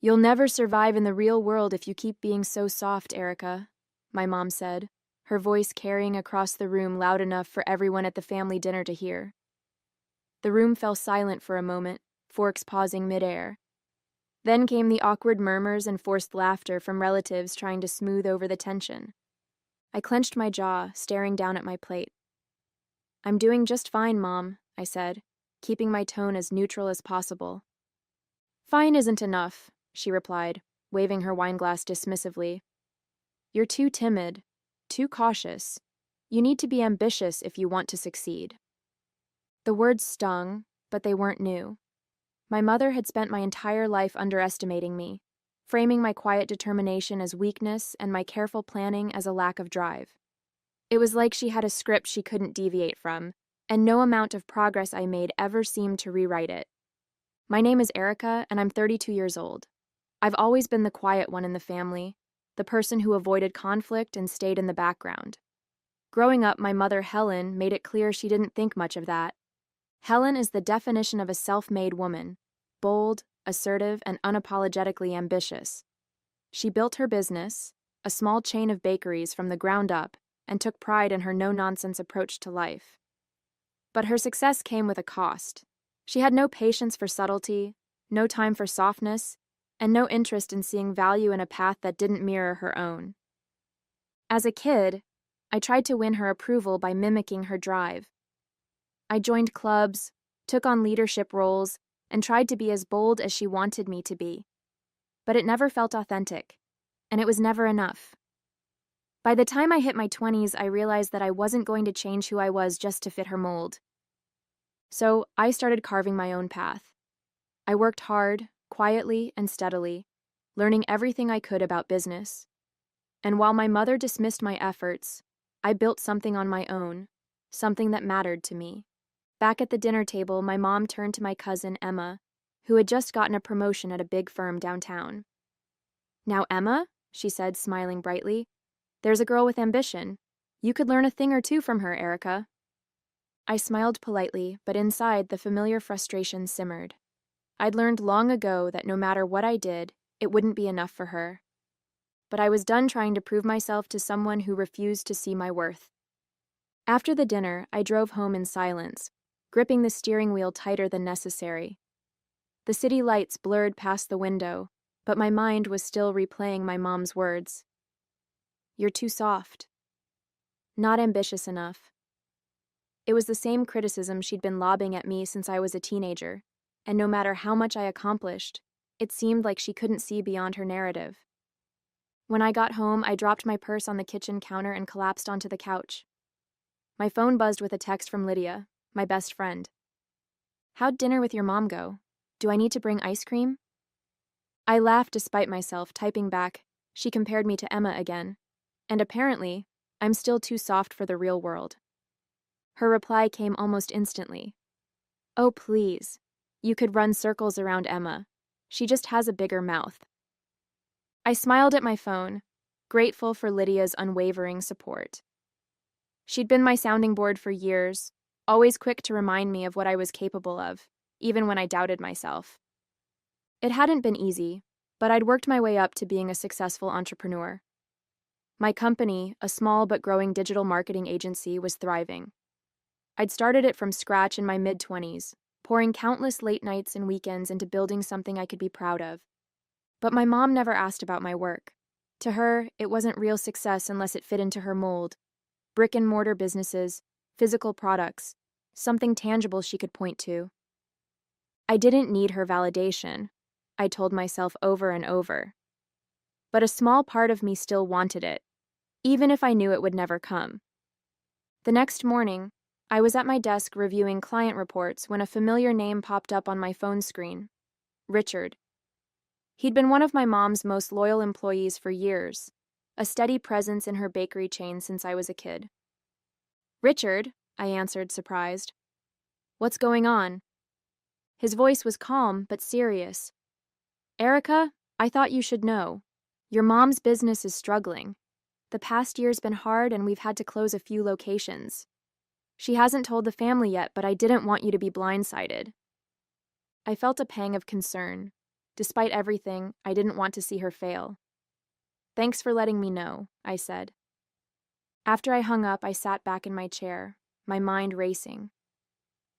"You'll never survive in the real world if you keep being so soft, Erica," my mom said, her voice carrying across the room loud enough for everyone at the family dinner to hear. The room fell silent for a moment, forks pausing midair. Then came the awkward murmurs and forced laughter from relatives trying to smooth over the tension. I clenched my jaw, staring down at my plate. "I'm doing just fine, Mom," I said, keeping my tone as neutral as possible. "Fine isn't enough," she replied, waving her wineglass dismissively. "You're too timid, too cautious. You need to be ambitious if you want to succeed." The words stung, but they weren't new. My mother had spent my entire life underestimating me, framing my quiet determination as weakness and my careful planning as a lack of drive. It was like she had a script she couldn't deviate from, and no amount of progress I made ever seemed to rewrite it. My name is Erica, and I'm 32 years old. I've always been the quiet one in the family, the person who avoided conflict and stayed in the background. Growing up, my mother, Helen, made it clear she didn't think much of that. Helen is the definition of a self-made woman, bold, assertive, and unapologetically ambitious. She built her business, a small chain of bakeries, from the ground up, and took pride in her no-nonsense approach to life. But her success came with a cost. She had no patience for subtlety, no time for softness, and no interest in seeing value in a path that didn't mirror her own. As a kid, I tried to win her approval by mimicking her drive. I joined clubs, took on leadership roles, and tried to be as bold as she wanted me to be. But it never felt authentic, and it was never enough. By the time I hit my 20s, I realized that I wasn't going to change who I was just to fit her mold. So I started carving my own path. I worked hard, quietly and steadily, learning everything I could about business. And while my mother dismissed my efforts, I built something on my own, something that mattered to me. Back at the dinner table, my mom turned to my cousin, Emma, who had just gotten a promotion at a big firm downtown. "Now, Emma," she said, smiling brightly, "there's a girl with ambition. You could learn a thing or two from her, Erica." I smiled politely, but inside the familiar frustration simmered. I'd learned long ago that no matter what I did, it wouldn't be enough for her. But I was done trying to prove myself to someone who refused to see my worth. After the dinner, I drove home in silence, gripping the steering wheel tighter than necessary. The city lights blurred past the window, but my mind was still replaying my mom's words. "You're too soft. Not ambitious enough." It was the same criticism she'd been lobbing at me since I was a teenager, and no matter how much I accomplished, it seemed like she couldn't see beyond her narrative. When I got home, I dropped my purse on the kitchen counter and collapsed onto the couch. My phone buzzed with a text from Lydia, my best friend. "How'd dinner with your mom go? Do I need to bring ice cream?" I laughed despite myself, typing back, "She compared me to Emma again. And apparently, I'm still too soft for the real world." Her reply came almost instantly. "Oh, please. You could run circles around Emma. She just has a bigger mouth." I smiled at my phone, grateful for Lydia's unwavering support. She'd been my sounding board for years, always quick to remind me of what I was capable of, even when I doubted myself. It hadn't been easy, but I'd worked my way up to being a successful entrepreneur. My company, a small but growing digital marketing agency, was thriving. I'd started it from scratch in my mid-20s, pouring countless late nights and weekends into building something I could be proud of. But my mom never asked about my work. To her, it wasn't real success unless it fit into her mold. Brick-and-mortar businesses, physical products, something tangible she could point to. I didn't need her validation, I told myself over and over. But a small part of me still wanted it, even if I knew it would never come. The next morning, I was at my desk reviewing client reports when a familiar name popped up on my phone screen. Richard. He'd been one of my mom's most loyal employees for years, a steady presence in her bakery chain since I was a kid. "Richard," I answered, surprised. "What's going on?" His voice was calm but serious. "Erica, I thought you should know. Your mom's business is struggling. The past year's been hard and we've had to close a few locations. She hasn't told the family yet, but I didn't want you to be blindsided." I felt a pang of concern. Despite everything, I didn't want to see her fail. "Thanks for letting me know," I said. After I hung up, I sat back in my chair, my mind racing.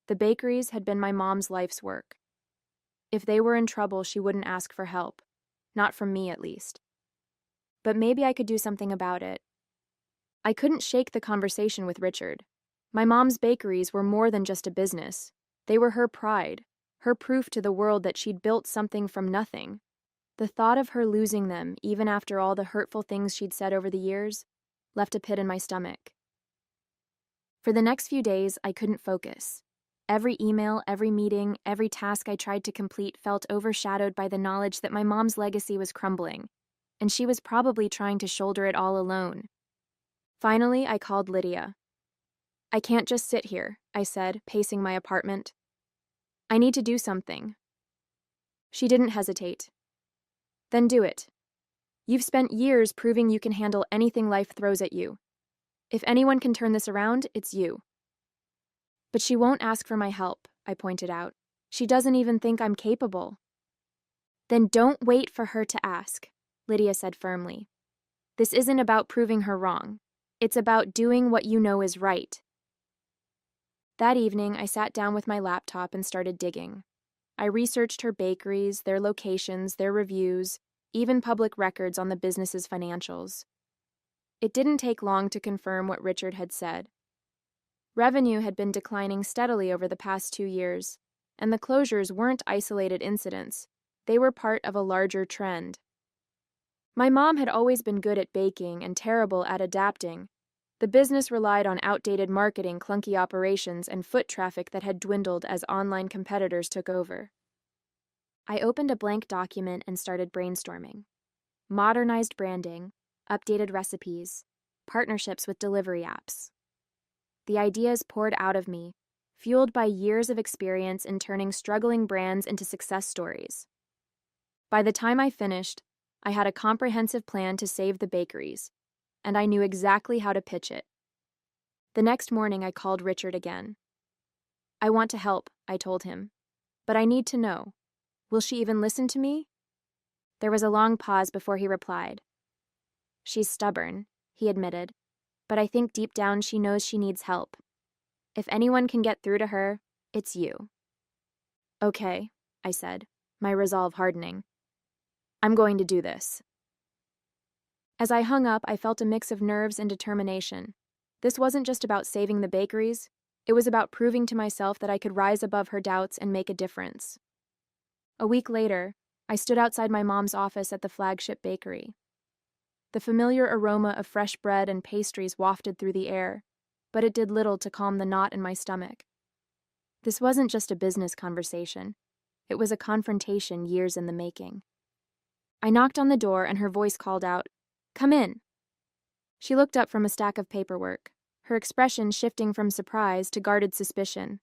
The bakeries had been my mom's life's work. If they were in trouble, she wouldn't ask for help. Not from me, at least. But maybe I could do something about it. I couldn't shake the conversation with Richard. My mom's bakeries were more than just a business. They were her pride, her proof to the world that she'd built something from nothing. The thought of her losing them, even after all the hurtful things she'd said over the years, left a pit in my stomach. For the next few days, I couldn't focus. Every email, every meeting, every task I tried to complete felt overshadowed by the knowledge that my mom's legacy was crumbling, and she was probably trying to shoulder it all alone. Finally, I called Lydia. "I can't just sit here," I said, pacing my apartment. "I need to do something." She didn't hesitate. "Then do it. You've spent years proving you can handle anything life throws at you. If anyone can turn this around, it's you." "But she won't ask for my help," I pointed out. "She doesn't even think I'm capable." "Then don't wait for her to ask," Lydia said firmly. "This isn't about proving her wrong. It's about doing what you know is right." That evening, I sat down with my laptop and started digging. I researched her bakeries, their locations, their reviews, even public records on the business's financials. It didn't take long to confirm what Richard had said. Revenue had been declining steadily over the past 2 years, and the closures weren't isolated incidents. They were part of a larger trend. My mom had always been good at baking and terrible at adapting. The business relied on outdated marketing, clunky operations, and foot traffic that had dwindled as online competitors took over. I opened a blank document and started brainstorming. Modernized branding, updated recipes, partnerships with delivery apps. The ideas poured out of me, fueled by years of experience in turning struggling brands into success stories. By the time I finished, I had a comprehensive plan to save the bakeries, and I knew exactly how to pitch it. The next morning, I called Richard again. "I want to help," I told him, "but I need to know. Will she even listen to me?" There was a long pause before he replied. "She's stubborn," he admitted, "but I think deep down she knows she needs help. If anyone can get through to her, it's you." "Okay," I said, my resolve hardening. "I'm going to do this." As I hung up, I felt a mix of nerves and determination. This wasn't just about saving the bakeries. It was about proving to myself that I could rise above her doubts and make a difference. A week later, I stood outside my mom's office at the flagship bakery. The familiar aroma of fresh bread and pastries wafted through the air, but it did little to calm the knot in my stomach. This wasn't just a business conversation. It was a confrontation years in the making. I knocked on the door and her voice called out, "Come in." She looked up from a stack of paperwork, her expression shifting from surprise to guarded suspicion.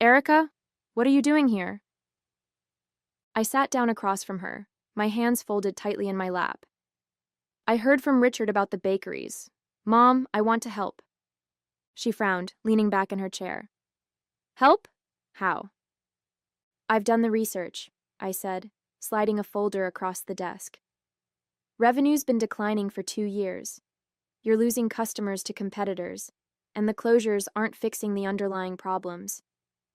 "Erica, what are you doing here?" I sat down across from her, my hands folded tightly in my lap. "I heard from Richard about the bakeries. Mom, I want to help." She frowned, leaning back in her chair. "Help? How?" "I've done the research," I said, sliding a folder across the desk. "Revenue's been declining for 2 years. You're losing customers to competitors, and the closures aren't fixing the underlying problems.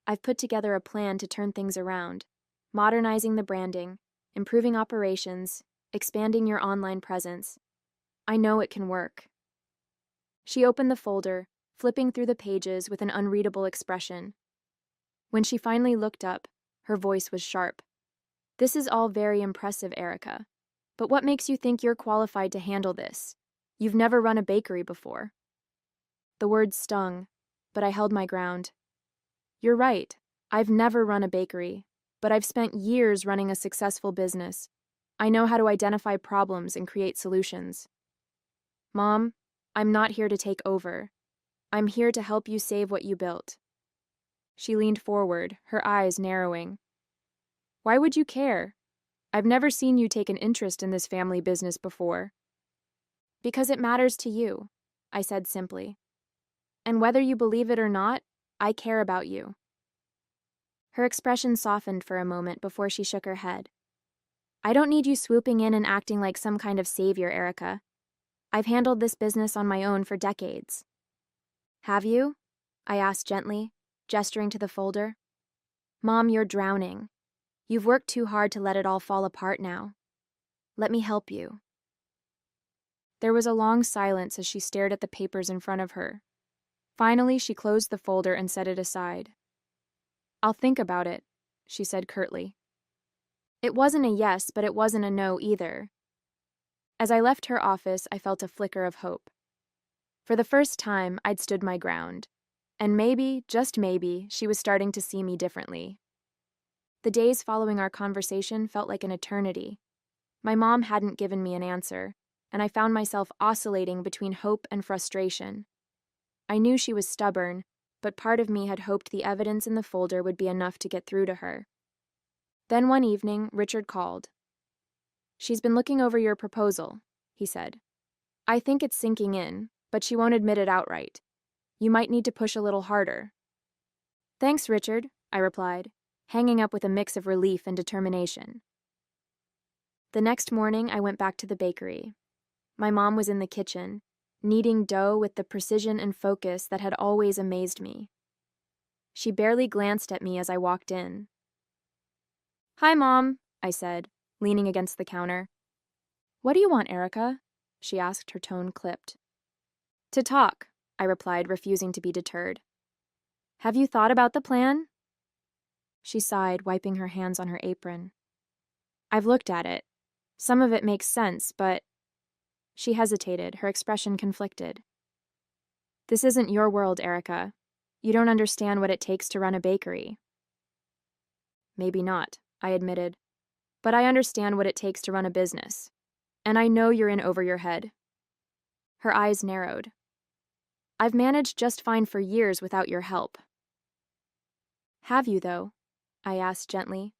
I've put together a plan to turn things around, modernizing the branding, improving operations, expanding your online presence. I know it can work." She opened the folder, flipping through the pages with an unreadable expression. When she finally looked up, her voice was sharp. "This is all very impressive, Erica. But what makes you think you're qualified to handle this? You've never run a bakery before." The words stung, but I held my ground. "You're right. I've never run a bakery, but I've spent years running a successful business. I know how to identify problems and create solutions. Mom, I'm not here to take over. I'm here to help you save what you built." She leaned forward, her eyes narrowing. "Why would you care? I've never seen you take an interest in this family business before." "Because it matters to you," I said simply. "And whether you believe it or not, I care about you." Her expression softened for a moment before she shook her head. I don't need you swooping in and acting like some kind of savior, Erica. I've handled this business on my own for decades. Have you? I asked gently, gesturing to the folder. Mom, you're drowning. You've worked too hard to let it all fall apart now. Let me help you. There was a long silence as she stared at the papers in front of her. Finally, she closed the folder and set it aside. I'll think about it, she said curtly. It wasn't a yes, but it wasn't a no either. As I left her office, I felt a flicker of hope. For the first time, I'd stood my ground. And maybe, just maybe, she was starting to see me differently. The days following our conversation felt like an eternity. My mom hadn't given me an answer, and I found myself oscillating between hope and frustration. I knew she was stubborn, but part of me had hoped the evidence in the folder would be enough to get through to her. Then one evening, Richard called. She's been looking over your proposal, he said. I think it's sinking in, but she won't admit it outright. You might need to push a little harder. Thanks, Richard, I replied, hanging up with a mix of relief and determination. The next morning, I went back to the bakery. My mom was in the kitchen, kneading dough with the precision and focus that had always amazed me. She barely glanced at me as I walked in. Hi, Mom, I said, leaning against the counter. What do you want, Erica? She asked, her tone clipped. To talk, I replied, refusing to be deterred. Have you thought about the plan? She sighed, wiping her hands on her apron. I've looked at it. Some of it makes sense, but... She hesitated, her expression conflicted. This isn't your world, Erica. You don't understand what it takes to run a bakery. Maybe not, I admitted. But I understand what it takes to run a business. And I know you're in over your head. Her eyes narrowed. I've managed just fine for years without your help. Have you, though? I asked gently.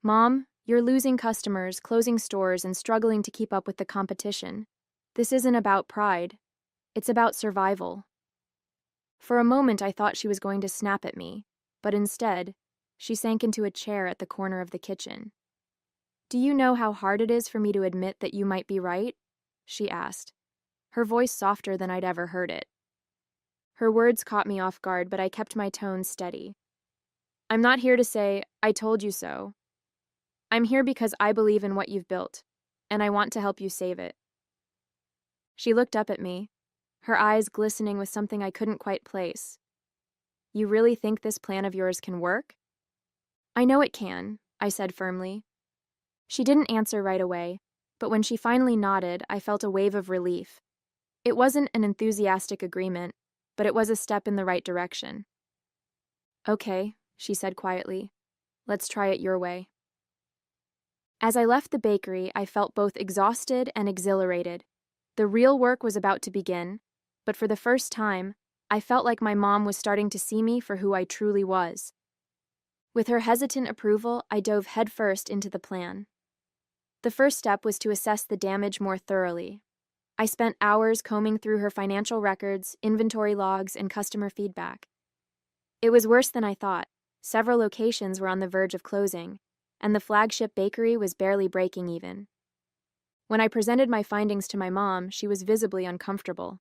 Mom, you're losing customers, closing stores, and struggling to keep up with the competition. This isn't about pride. It's about survival. For a moment, I thought she was going to snap at me, but instead, she sank into a chair at the corner of the kitchen. Do you know how hard it is for me to admit that you might be right? She asked, her voice softer than I'd ever heard it. Her words caught me off guard, but I kept my tone steady. I'm not here to say, I told you so. I'm here because I believe in what you've built, and I want to help you save it. She looked up at me, her eyes glistening with something I couldn't quite place. You really think this plan of yours can work? I know it can, I said firmly. She didn't answer right away, but when she finally nodded, I felt a wave of relief. It wasn't an enthusiastic agreement, but it was a step in the right direction. Okay, she said quietly. Let's try it your way. As I left the bakery, I felt both exhausted and exhilarated. The real work was about to begin, but for the first time, I felt like my mom was starting to see me for who I truly was. With her hesitant approval, I dove headfirst into the plan. The first step was to assess the damage more thoroughly. I spent hours combing through her financial records, inventory logs, and customer feedback. It was worse than I thought. Several locations were on the verge of closing, and the flagship bakery was barely breaking even. When I presented my findings to my mom, she was visibly uncomfortable.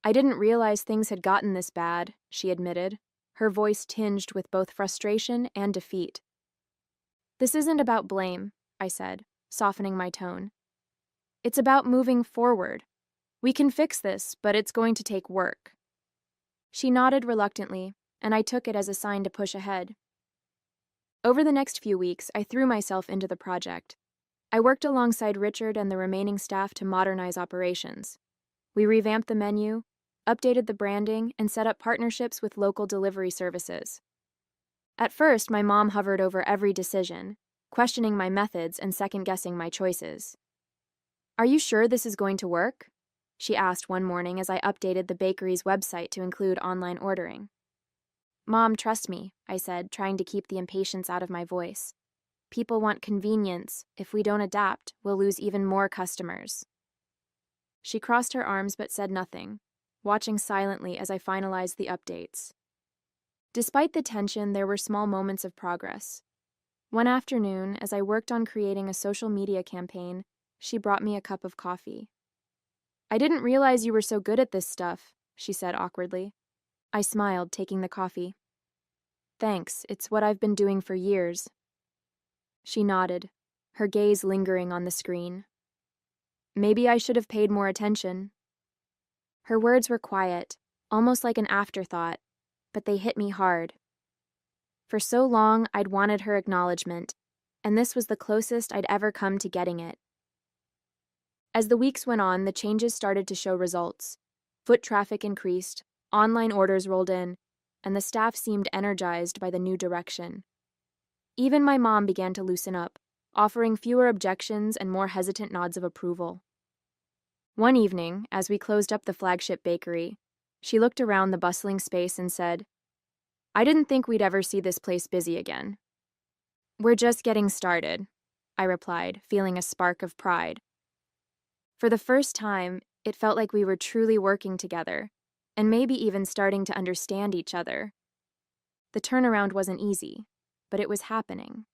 I didn't realize things had gotten this bad, she admitted, her voice tinged with both frustration and defeat. This isn't about blame, I said, softening my tone. It's about moving forward. We can fix this, but it's going to take work. She nodded reluctantly, and I took it as a sign to push ahead. Over the next few weeks, I threw myself into the project. I worked alongside Richard and the remaining staff to modernize operations. We revamped the menu, updated the branding, and set up partnerships with local delivery services. At first, my mom hovered over every decision, questioning my methods and second-guessing my choices. Are you sure this is going to work? She asked one morning as I updated the bakery's website to include online ordering. Mom, trust me, I said, trying to keep the impatience out of my voice. People want convenience. If we don't adapt, we'll lose even more customers. She crossed her arms but said nothing, watching silently as I finalized the updates. Despite the tension, there were small moments of progress. One afternoon, as I worked on creating a social media campaign, she brought me a cup of coffee. "I didn't realize you were so good at this stuff," she said awkwardly. I smiled, taking the coffee. "Thanks, it's what I've been doing for years." She nodded, her gaze lingering on the screen. "Maybe I should have paid more attention." Her words were quiet, almost like an afterthought, but they hit me hard. For so long, I'd wanted her acknowledgement, and this was the closest I'd ever come to getting it. As the weeks went on, the changes started to show results. Foot traffic increased, online orders rolled in, and the staff seemed energized by the new direction. Even my mom began to loosen up, offering fewer objections and more hesitant nods of approval. One evening, as we closed up the flagship bakery, she looked around the bustling space and said, "I didn't think we'd ever see this place busy again." "We're just getting started," I replied, feeling a spark of pride. For the first time, it felt like we were truly working together, and maybe even starting to understand each other. The turnaround wasn't easy, but it was happening.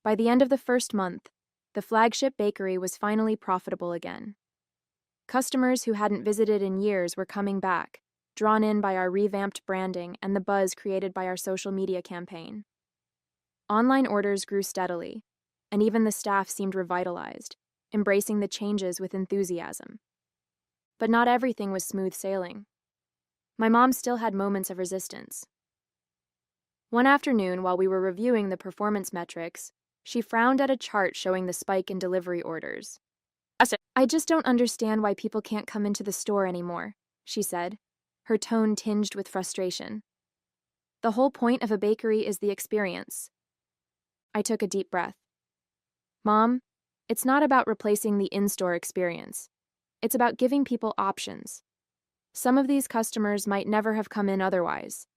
By the end of the first month, the flagship bakery was finally profitable again. Customers who hadn't visited in years were coming back, drawn in by our revamped branding and the buzz created by our social media campaign. Online orders grew steadily, and even the staff seemed revitalized, embracing the changes with enthusiasm. But not everything was smooth sailing. My mom still had moments of resistance. One afternoon, while we were reviewing the performance metrics, she frowned at a chart showing the spike in delivery orders. "I just don't understand why people can't come into the store anymore," she said, her tone tinged with frustration. "The whole point of a bakery is the experience." I took a deep breath. "Mom, it's not about replacing the in-store experience. It's about giving people options. Some of these customers might never have come in otherwise."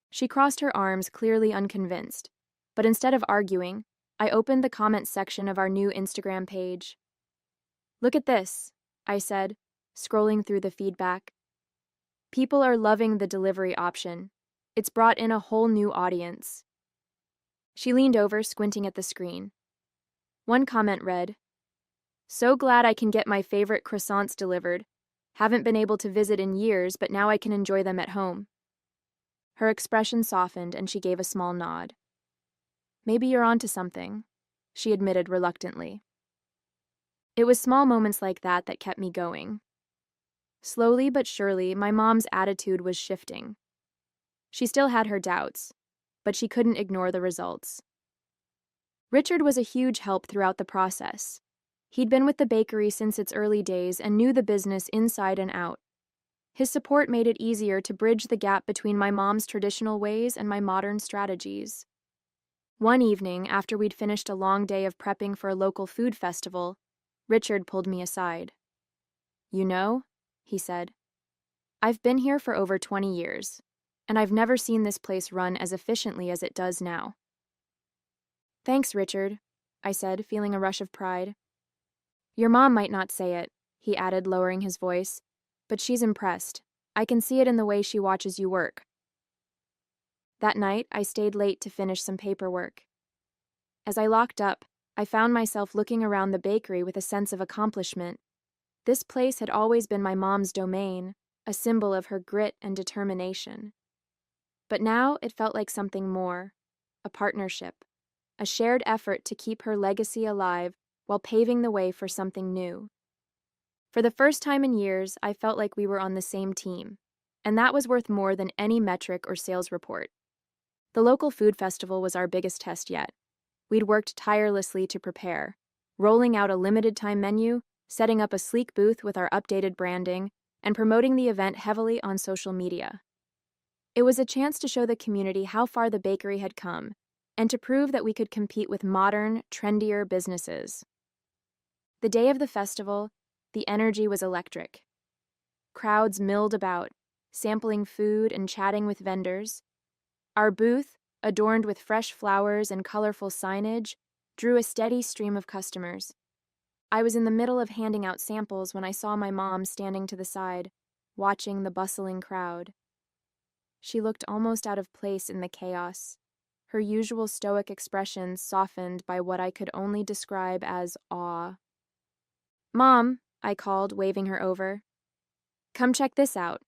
She crossed her arms, clearly unconvinced, but instead of arguing, I opened the comments section of our new Instagram page. "Look at this," I said, scrolling through the feedback. "People are loving the delivery option. It's brought in a whole new audience." She leaned over, squinting at the screen. One comment read, "So glad I can get my favorite croissants delivered. Haven't been able to visit in years, but now I can enjoy them at home." Her expression softened and she gave a small nod. "Maybe you're onto something," she admitted reluctantly. It was small moments like that that kept me going. Slowly but surely, my mom's attitude was shifting. She still had her doubts, but she couldn't ignore the results. Richard was a huge help throughout the process. He'd been with the bakery since its early days and knew the business inside and out. His support made it easier to bridge the gap between my mom's traditional ways and my modern strategies. One evening, after we'd finished a long day of prepping for a local food festival, Richard pulled me aside. "You know," he said, "I've been here for over 20 years, and I've never seen this place run as efficiently as it does now." "Thanks, Richard," I said, feeling a rush of pride. "Your mom might not say it," he added, lowering his voice, "but she's impressed. I can see it in the way she watches you work." That night, I stayed late to finish some paperwork. As I locked up, I found myself looking around the bakery with a sense of accomplishment. This place had always been my mom's domain, a symbol of her grit and determination. But now it felt like something more, a partnership, a shared effort to keep her legacy alive while paving the way for something new. For the first time in years, I felt like we were on the same team, and that was worth more than any metric or sales report. The local food festival was our biggest test yet. We'd worked tirelessly to prepare, rolling out a limited-time menu, setting up a sleek booth with our updated branding, and promoting the event heavily on social media. It was a chance to show the community how far the bakery had come, and to prove that we could compete with modern, trendier businesses. The day of the festival, the energy was electric. Crowds milled about, sampling food and chatting with vendors. Our booth, adorned with fresh flowers and colorful signage, drew a steady stream of customers. I was in the middle of handing out samples when I saw my mom standing to the side, watching the bustling crowd. She looked almost out of place in the chaos, her usual stoic expression softened by what I could only describe as awe. "Mom," I called, waving her over. "Come check this out."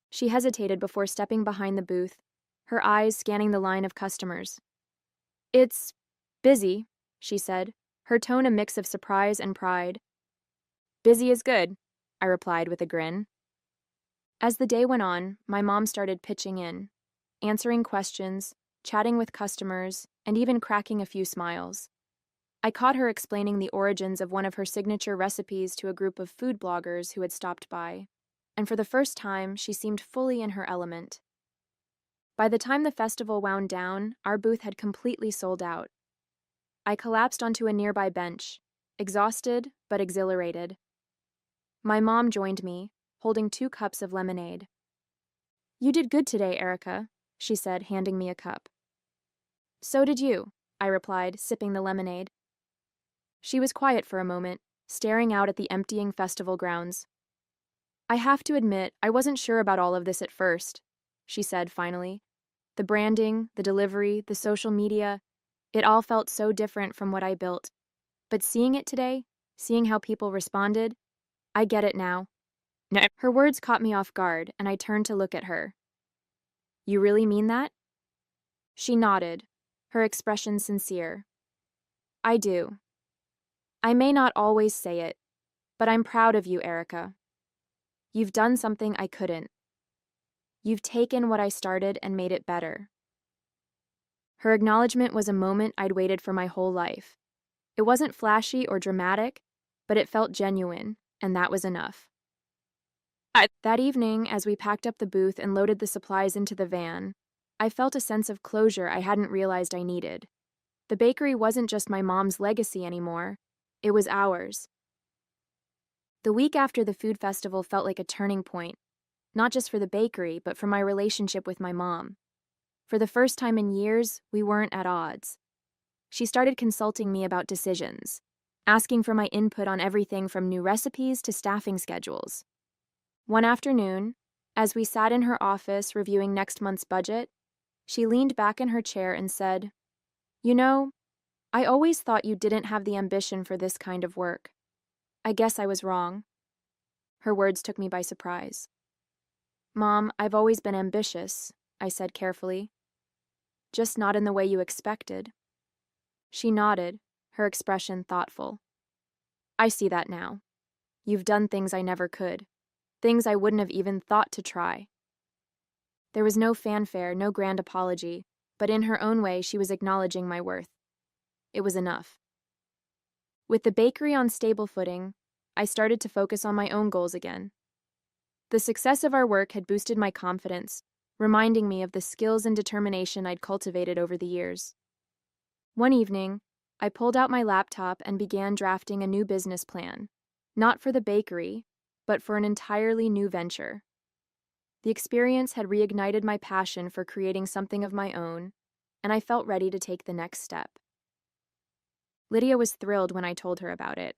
She hesitated before stepping behind the booth, her eyes scanning the line of customers. "It's busy," she said, her tone a mix of surprise and pride. "Busy is good," I replied with a grin. As the day went on, my mom started pitching in, answering questions, chatting with customers, and even cracking a few smiles. I caught her explaining the origins of one of her signature recipes to a group of food bloggers who had stopped by, and for the first time, she seemed fully in her element. By the time the festival wound down, our booth had completely sold out. I collapsed onto a nearby bench, exhausted but exhilarated. My mom joined me, holding 2 cups of lemonade. "You did good today, Erica," she said, handing me a cup. "So did you," I replied, sipping the lemonade. She was quiet for a moment, staring out at the emptying festival grounds. "I have to admit, I wasn't sure about all of this at first," she said finally. "The branding, the delivery, the social media, it all felt so different from what I built. But seeing it today, seeing how people responded, I get it now." No. Her words caught me off guard, and I turned to look at her. "You really mean that?" She nodded, her expression sincere. "I do. I may not always say it, but I'm proud of you, Erica. You've done something I couldn't. You've taken what I started and made it better." Her acknowledgement was a moment I'd waited for my whole life. It wasn't flashy or dramatic, but it felt genuine, and that was enough. That evening, as we packed up the booth and loaded the supplies into the van, I felt a sense of closure I hadn't realized I needed. The bakery wasn't just my mom's legacy anymore, it was ours. The week after the food festival felt like a turning point, not just for the bakery, but for my relationship with my mom. For the first time in years, we weren't at odds. She started consulting me about decisions, asking for my input on everything from new recipes to staffing schedules. One afternoon, as we sat in her office reviewing next month's budget, she leaned back in her chair and said, "You know, I always thought you didn't have the ambition for this kind of work. I guess I was wrong." Her words took me by surprise. "Mom, I've always been ambitious," I said carefully. "Just not in the way you expected." She nodded, her expression thoughtful. "I see that now. You've done things I never could. Things I wouldn't have even thought to try." There was no fanfare, no grand apology, but in her own way she was acknowledging my worth. It was enough. With the bakery on stable footing, I started to focus on my own goals again. The success of our work had boosted my confidence, reminding me of the skills and determination I'd cultivated over the years. One evening, I pulled out my laptop and began drafting a new business plan, not for the bakery, but for an entirely new venture. The experience had reignited my passion for creating something of my own, and I felt ready to take the next step. Lydia was thrilled when I told her about it.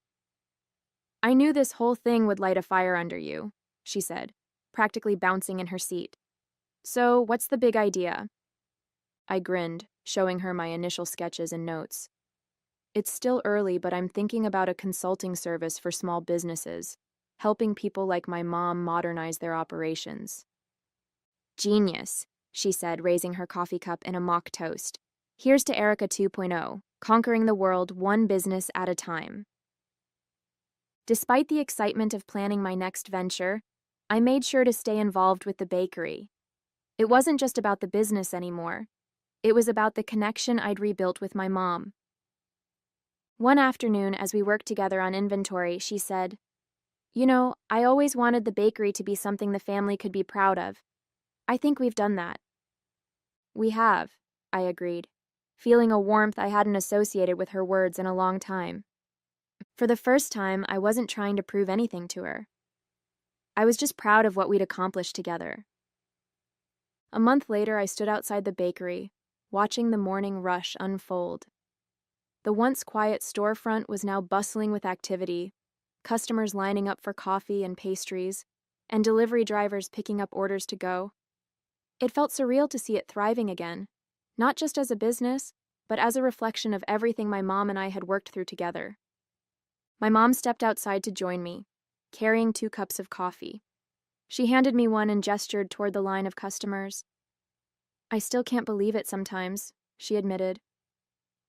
"I knew this whole thing would light a fire under you," she said, practically bouncing in her seat. "So, what's the big idea?" I grinned, showing her my initial sketches and notes. "It's still early, but I'm thinking about a consulting service for small businesses, helping people like my mom modernize their operations." "Genius," she said, raising her coffee cup in a mock toast. "Here's to Erica 2.0, conquering the world one business at a time." Despite the excitement of planning my next venture, I made sure to stay involved with the bakery. It wasn't just about the business anymore. It was about the connection I'd rebuilt with my mom. One afternoon, as we worked together on inventory, she said, "You know, I always wanted the bakery to be something the family could be proud of. I think we've done that." "We have," I agreed, feeling a warmth I hadn't associated with her words in a long time. For the first time, I wasn't trying to prove anything to her. I was just proud of what we'd accomplished together. A month later, I stood outside the bakery, watching the morning rush unfold. The once quiet storefront was now bustling with activity, customers lining up for coffee and pastries, and delivery drivers picking up orders to go. It felt surreal to see it thriving again, not just as a business, but as a reflection of everything my mom and I had worked through together. My mom stepped outside to join me, carrying 2 cups of coffee. She handed me one and gestured toward the line of customers. "I still can't believe it sometimes," she admitted.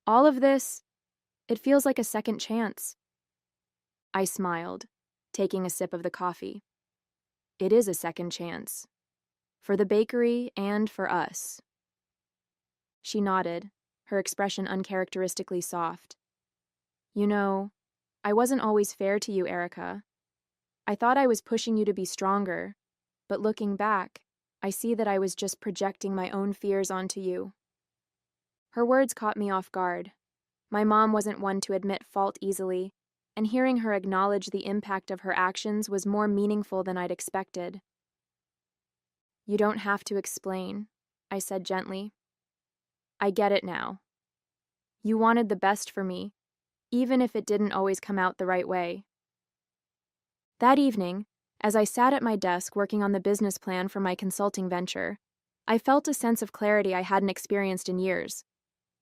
"All of this, it feels like a second chance." I smiled, taking a sip of the coffee. "It is a second chance. For the bakery and for us." She nodded, her expression uncharacteristically soft. "You know, I wasn't always fair to you, Erica. I thought I was pushing you to be stronger, but looking back, I see that I was just projecting my own fears onto you." Her words caught me off guard. My mom wasn't one to admit fault easily, and hearing her acknowledge the impact of her actions was more meaningful than I'd expected. "You don't have to explain," I said gently. "I get it now. You wanted the best for me, even if it didn't always come out the right way." That evening, as I sat at my desk working on the business plan for my consulting venture, I felt a sense of clarity I hadn't experienced in years.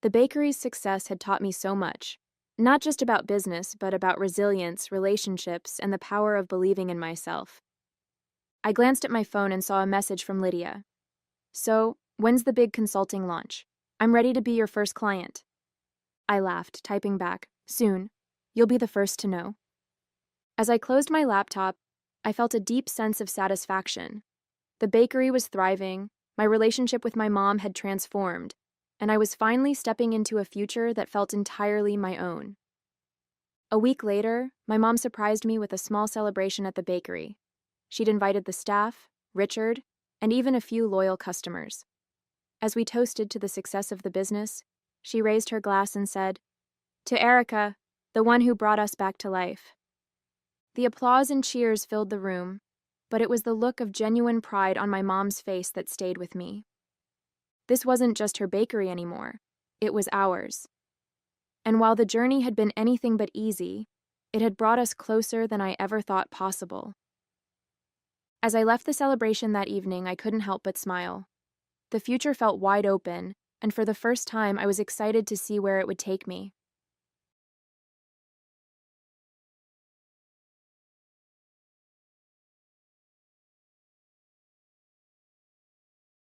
The bakery's success had taught me so much, not just about business, but about resilience, relationships, and the power of believing in myself. I glanced at my phone and saw a message from Lydia. "So, when's the big consulting launch? I'm ready to be your first client." I laughed, typing back, "Soon. You'll be the first to know." As I closed my laptop, I felt a deep sense of satisfaction. The bakery was thriving, my relationship with my mom had transformed, and I was finally stepping into a future that felt entirely my own. A week later, my mom surprised me with a small celebration at the bakery. She'd invited the staff, Richard, and even a few loyal customers. As we toasted to the success of the business, she raised her glass and said, "To Erica, the one who brought us back to life." The applause and cheers filled the room, but it was the look of genuine pride on my mom's face that stayed with me. This wasn't just her bakery anymore, it was ours. And while the journey had been anything but easy, it had brought us closer than I ever thought possible. As I left the celebration that evening, I couldn't help but smile. The future felt wide open, and for the first time I was excited to see where it would take me.